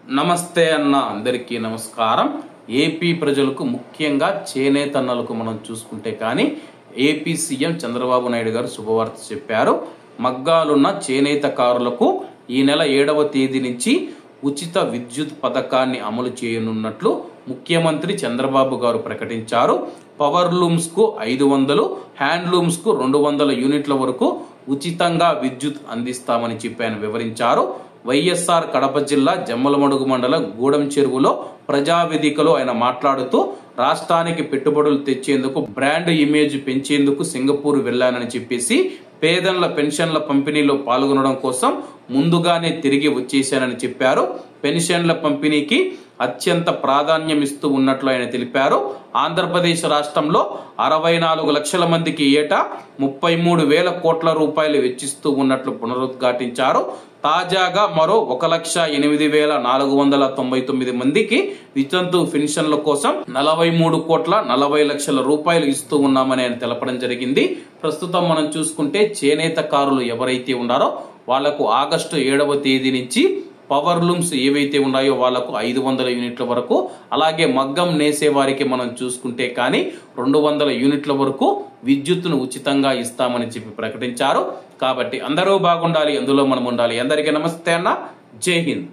నమస్తే అన్న అందరికీ నమస్కారం. ఏపీ ప్రజలకు ముఖ్యంగా చేనేత అన్నలకు మనం చూసుకుంటే కానీ ఏపీ సీఎం చంద్రబాబు నాయుడు గారు శుభవార్త చెప్పారు. మగ్గాలున్న చేనేతకారులకు ఈ నెల 7వ తేదీ నుంచి ఉచిత విద్యుత్ పథకాన్ని అమలు చేయనున్నట్లు ముఖ్యమంత్రి చంద్రబాబు గారు ప్రకటించారు. పవర్ లూమ్స్ కు 500, హ్యాండ్లూమ్స్ కు 200 యూనిట్ల వరకు ఉచితంగా విద్యుత్ అందిస్తామని చెప్పి వివరించారు. వైఎస్ఆర్ కడప జిల్లా జమ్మలమడుగు మండలం గూడెం చెరువులో ప్రజావేదికలో ఆయన మాట్లాడుతూ రాష్ట్రానికి పెట్టుబడులు తెచ్చేందుకు బ్రాండ్ ఇమేజ్ పెంచేందుకు సింగపూర్ వెళ్లానని చెప్పేసి పేదల పెన్షన్ల పంపిణీలో పాల్గొనడం కోసం ముందుగానే తిరిగి వచ్చేశానని చెప్పారు. పెన్షన్ల పంపిణీకి అత్యంత ప్రాధాన్యం ఇస్తూ ఉన్నట్లు ఆయన తెలిపారు. ఆంధ్రప్రదేశ్ రాష్ట్రంలో 64 లక్షల మందికి ఏటా 33,000 కోట్ల రూపాయలు వెచ్చిస్తూ ఉన్నట్లు పునరుద్ఘాటించారు. తాజాగా మరో 1,08,499 మందికి వితంతు పెన్షన్ల కోసం 43 కోట్ల 40 లక్షల రూపాయలు ఇస్తూ ఉన్నామని ఆయన తెలపడం జరిగింది. ప్రస్తుతం మనం చూసుకుంటే చేనేతకారులు ఎవరైతే ఉన్నారో వాళ్లకు ఆగస్టు 7వ తేదీ నుంచి పవర్ లూమ్స్ ఏవైతే ఉన్నాయో వాళ్లకు 500 యూనిట్ల వరకు, అలాగే మగ్గం నేసే వారికి మనం చూసుకుంటే కానీ 200 యూనిట్ల వరకు విద్యుత్తును ఉచితంగా ఇస్తామని చెప్పి ప్రకటించారు. కాబట్టి అందరూ బాగుండాలి, అందులో మనం ఉండాలి. అందరికీ నమస్తే అన్న, జై హింద్.